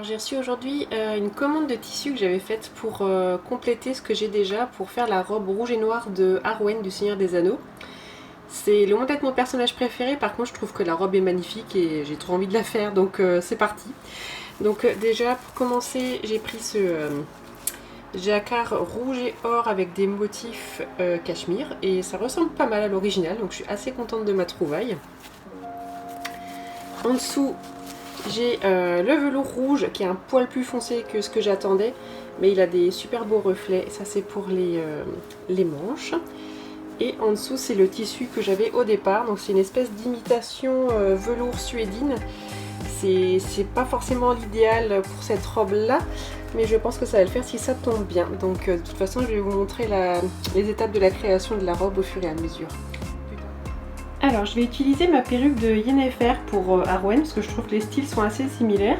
J'ai reçu aujourd'hui une commande de tissu que j'avais faite pour compléter ce que j'ai déjà pour faire la robe rouge et noire de Arwen du Seigneur des Anneaux. C'est loin d'être mon personnage préféré, par contre je trouve que la robe est magnifique et j'ai trop envie de la faire, donc c'est parti. Donc déjà pour commencer j'ai pris ce jacquard rouge et or avec des motifs cachemire et ça ressemble pas mal à l'original, donc je suis assez contente de ma trouvaille. En dessous j'ai le velours rouge qui est un poil plus foncé que ce que j'attendais, mais il a des super beaux reflets, ça c'est pour les manches. Et en dessous c'est le tissu que j'avais au départ, donc c'est une espèce d'imitation velours suédine. C'est pas forcément l'idéal pour cette robe là, mais je pense que ça va le faire si ça tombe bien. Donc de toute façon je vais vous montrer les étapes de la création de la robe au fur et à mesure. Alors je vais utiliser ma perruque de Yennefer pour Arwen parce que je trouve que les styles sont assez similaires.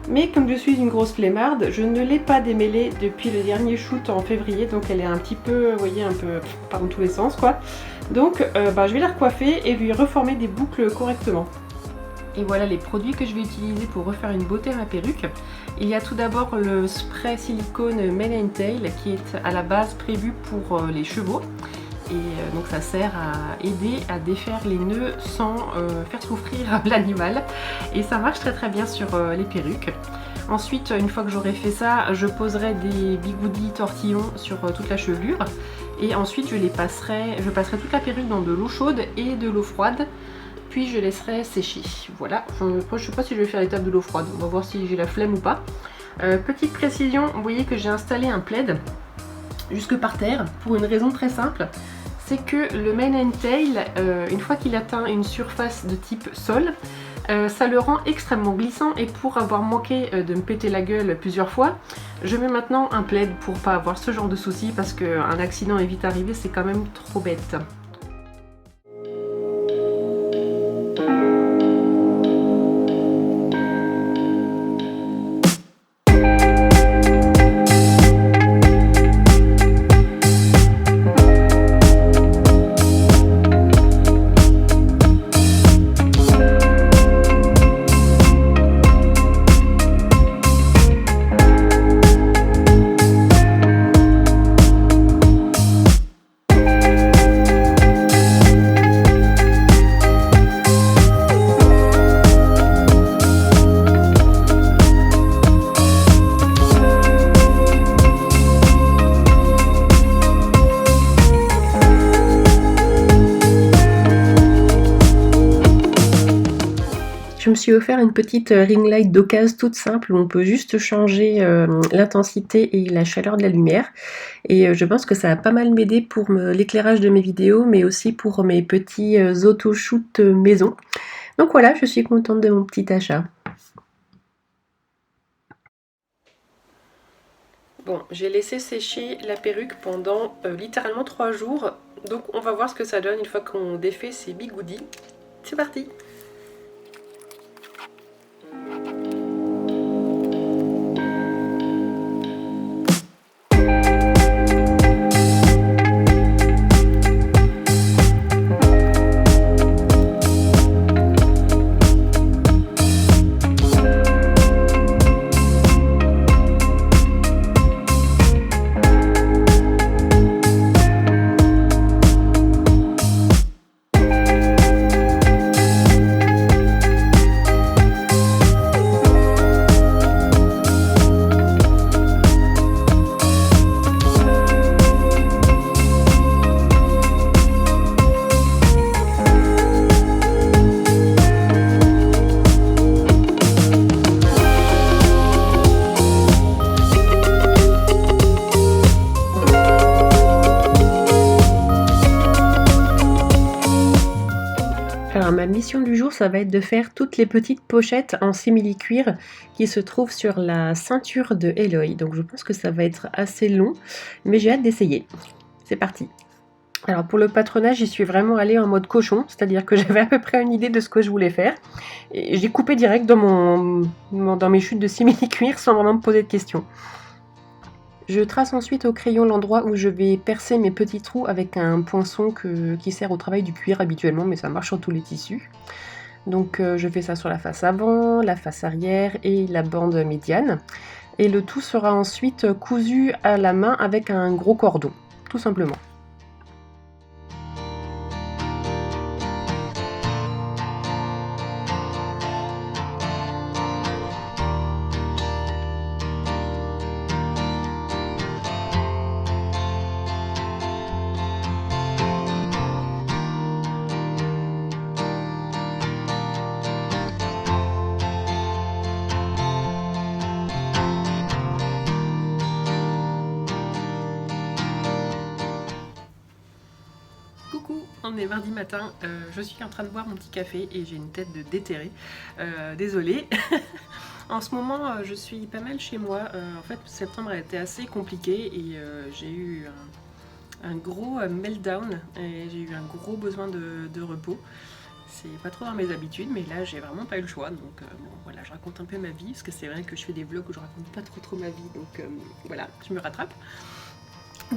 Mais comme je suis une grosse flemmarde, je ne l'ai pas démêlée depuis le dernier shoot en février, donc elle est un petit peu, vous voyez, un peu par dans tous les sens quoi. Donc je vais la recoiffer et lui reformer des boucles correctement. Et voilà les produits que je vais utiliser pour refaire une beauté à ma perruque. Il y a tout d'abord le spray silicone Mane & Tail qui est à la base prévu pour les chevaux. Et donc ça sert à aider à défaire les nœuds sans faire souffrir l'animal. Et ça marche très bien sur les perruques. Ensuite, une fois que j'aurai fait ça, je poserai des bigoudis tortillons sur toute la chevelure. Et ensuite, je passerai toute la perruque dans de l'eau chaude et de l'eau froide. Puis je laisserai sécher. Voilà, je ne sais pas si je vais faire l'étape de l'eau froide. On va voir si j'ai la flemme ou pas. Petite précision, vous voyez que j'ai installé un plaid jusque par terre pour une raison très simple. C'est que le Mane & Tail, une fois qu'il atteint une surface de type sol, ça le rend extrêmement glissant et pour avoir manqué de me péter la gueule plusieurs fois, je mets maintenant un plaid pour pas avoir ce genre de soucis parce qu'un accident est vite arrivé, c'est quand même trop bête. Je me suis offert une petite ring light d'occasion toute simple où on peut juste changer l'intensité et la chaleur de la lumière. Et je pense que ça va pas mal m'aider pour l'éclairage de mes vidéos, mais aussi pour mes petits auto-shoots maison. Donc voilà, je suis contente de mon petit achat. Bon, j'ai laissé sécher la perruque pendant littéralement 3 jours. Donc on va voir ce que ça donne une fois qu'on défait ces bigoudis. C'est parti! Alors ma mission du jour, ça va être de faire toutes les petites pochettes en simili-cuir qui se trouvent sur la ceinture de Eloy. Donc je pense que ça va être assez long, mais j'ai hâte d'essayer. C'est parti! Alors pour le patronage, j'y suis vraiment allée en mode cochon, c'est-à-dire que j'avais à peu près une idée de ce que je voulais faire. Et j'ai coupé direct dans mes chutes de simili-cuir sans vraiment me poser de questions. Je trace ensuite au crayon l'endroit où je vais percer mes petits trous avec un poinçon qui sert au travail du cuir habituellement, mais ça marche sur tous les tissus. Donc je fais ça sur la face avant, la face arrière et la bande médiane. Et le tout sera ensuite cousu à la main avec un gros cordon, tout simplement. Coucou, on est mardi matin, je suis en train de boire mon petit café et j'ai une tête de déterré, désolée. En ce moment, je suis pas mal chez moi, en fait septembre a été assez compliqué et j'ai eu un gros meltdown et j'ai eu un gros besoin de repos. C'est pas trop dans mes habitudes, mais là j'ai vraiment pas eu le choix, donc bon voilà, je raconte un peu ma vie, parce que c'est vrai que je fais des vlogs où je raconte pas trop ma vie, donc voilà, je me rattrape.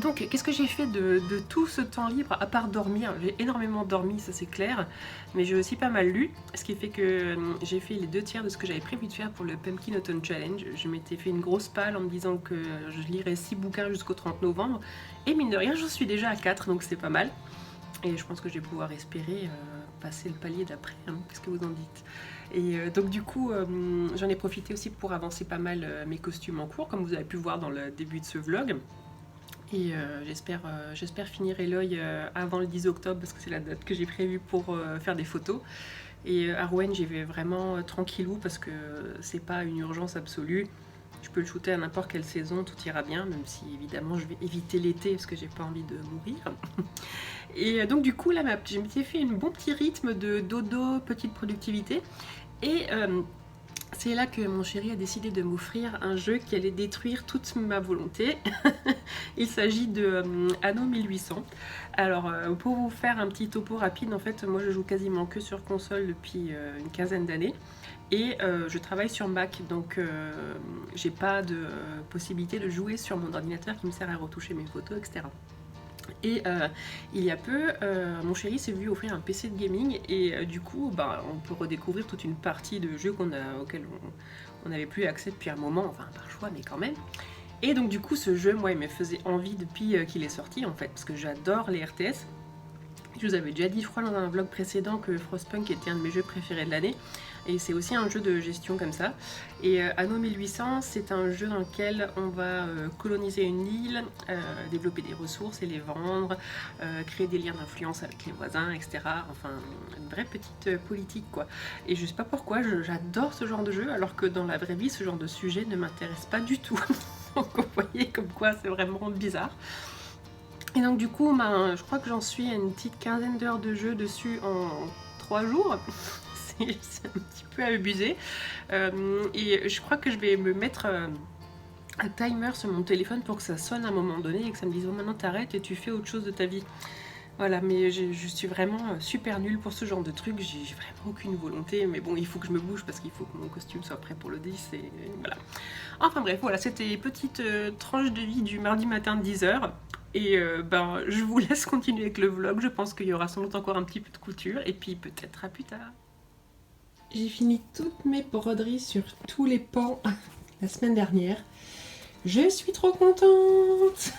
Donc, qu'est-ce que j'ai fait de tout ce temps libre, à part dormir? J'ai énormément dormi, ça c'est clair, mais j'ai aussi pas mal lu, ce qui fait que j'ai fait les 2/3 de ce que j'avais prévu de faire pour le Pumpkin Autumn Challenge. Je m'étais fait une grosse palle en me disant que je lirais 6 bouquins jusqu'au 30 novembre, et mine de rien, j'en suis déjà à 4, donc c'est pas mal. Et je pense que je vais pouvoir espérer passer le palier d'après, hein. Qu'est-ce que vous en dites? Et donc du coup, j'en ai profité aussi pour avancer pas mal mes costumes en cours, comme vous avez pu voir dans le début de ce vlog. Et j'espère finir Eloy avant le 10 octobre parce que c'est la date que j'ai prévue pour faire des photos. Et à Rouen, j'y vais vraiment tranquillou parce que c'est pas une urgence absolue. Je peux le shooter à n'importe quelle saison, tout ira bien, même si évidemment je vais éviter l'été parce que j'ai pas envie de mourir. Et donc du coup là, je m'étais fait un bon petit rythme de dodo, petite productivité. Et c'est là que mon chéri a décidé de m'offrir un jeu qui allait détruire toute ma volonté. Il s'agit de Anno 1800. Alors pour vous faire un petit topo rapide, en fait moi je joue quasiment que sur console depuis une quinzaine d'années. Et je travaille sur Mac, donc j'ai pas de possibilité de jouer sur mon ordinateur qui me sert à retoucher mes photos, etc. Et il y a peu, mon chéri s'est vu offrir un PC de gaming et du coup, on peut redécouvrir toute une partie de jeux auxquels on n'avait plus accès depuis un moment, enfin par choix, mais quand même. Et donc du coup, ce jeu, moi, il me faisait envie depuis qu'il est sorti, en fait, parce que j'adore les RTS. Je vous avais déjà dit, je crois, dans un vlog précédent que Frostpunk était un de mes jeux préférés de l'année. Et c'est aussi un jeu de gestion comme ça. Et Anno 1800, c'est un jeu dans lequel on va coloniser une île, développer des ressources et les vendre, créer des liens d'influence avec les voisins, etc. Enfin, une vraie petite politique, quoi. Et je sais pas pourquoi, j'adore ce genre de jeu, alors que dans la vraie vie, ce genre de sujet ne m'intéresse pas du tout. Donc vous voyez comme quoi c'est vraiment bizarre. Et donc du coup, je crois que j'en suis à une petite quinzaine d'heures de jeu dessus en 3 jours. C'est un petit peu abusé. Et je crois que je vais me mettre un timer sur mon téléphone pour que ça sonne à un moment donné et que ça me dise « Oh, maintenant t'arrêtes et tu fais autre chose de ta vie ». Voilà, mais je suis vraiment super nulle pour ce genre de truc, j'ai vraiment aucune volonté, mais bon, il faut que je me bouge parce qu'il faut que mon costume soit prêt pour le 10, et voilà. Enfin bref, voilà, c'était les petites tranches de vie du mardi matin de 10h. Et je vous laisse continuer avec le vlog, je pense qu'il y aura sans doute encore un petit peu de couture, et puis peut-être à plus tard. J'ai fini toutes mes broderies sur tous les pans la semaine dernière. Je suis trop contente.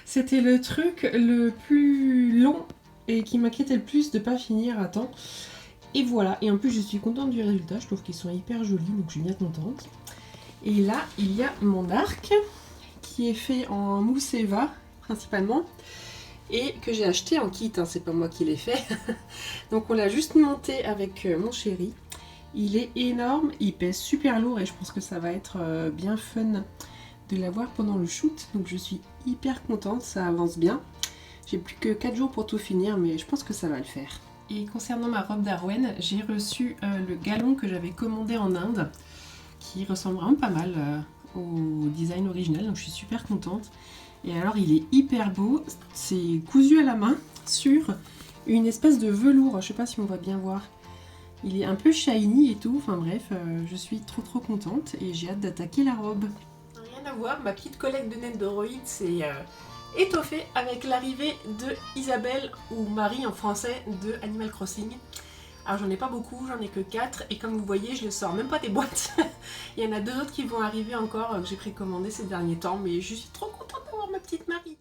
C'était le truc le plus long et qui m'inquiétait le plus de pas finir à temps. Et voilà, et en plus je suis contente du résultat, je trouve qu'ils sont hyper jolis, donc je suis bien contente. Et là, il y a mon arc qui est fait en mousse Eva principalement et que j'ai acheté en kit, hein, c'est pas moi qui l'ai fait. Donc on l'a juste monté avec mon chéri. Il est énorme, il pèse super lourd et je pense que ça va être bien fun de l'avoir pendant le shoot. Donc je suis hyper contente, ça avance bien. J'ai plus que 4 jours pour tout finir, mais je pense que ça va le faire. Et concernant ma robe d'Arwen, j'ai reçu le galon que j'avais commandé en Inde, qui ressemble vraiment pas mal au design original, donc je suis super contente. Et alors il est hyper beau, c'est cousu à la main sur une espèce de velours, je sais pas si on va bien voir. Il est un peu shiny et tout, enfin bref, je suis trop contente et j'ai hâte d'attaquer la robe. Rien à voir, ma petite collecte de Nendoroid s'est étoffée avec l'arrivée de Isabelle, ou Marie en français, de Animal Crossing. Alors j'en ai pas beaucoup, j'en ai que 4 et comme vous voyez je ne sors même pas des boîtes. Il y en a 2 autres qui vont arriver encore que j'ai précommandé ces derniers temps, mais je suis trop contente d'avoir ma petite Marie.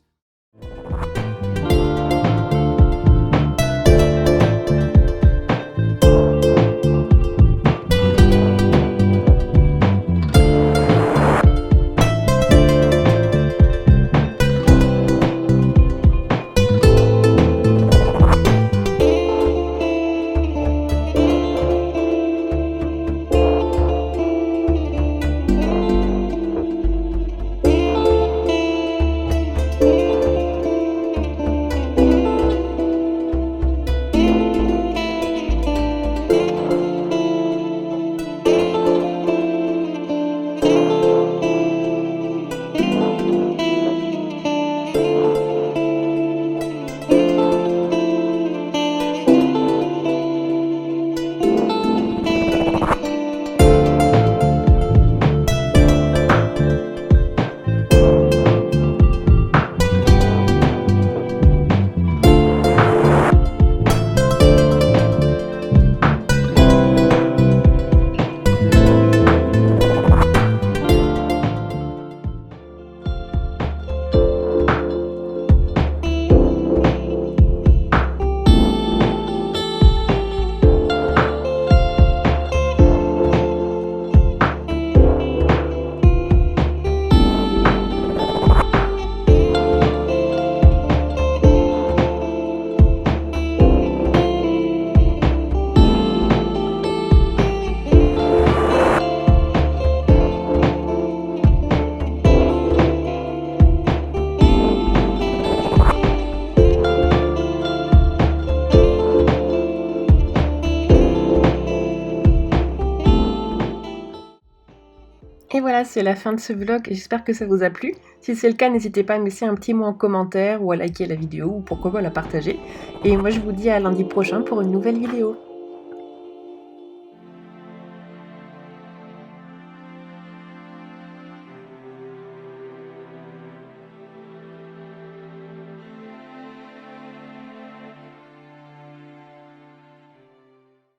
Et voilà, c'est la fin de ce vlog, j'espère que ça vous a plu. Si c'est le cas, n'hésitez pas à me laisser un petit mot en commentaire ou à liker la vidéo ou pourquoi pas la partager. Et moi je vous dis à lundi prochain pour une nouvelle vidéo.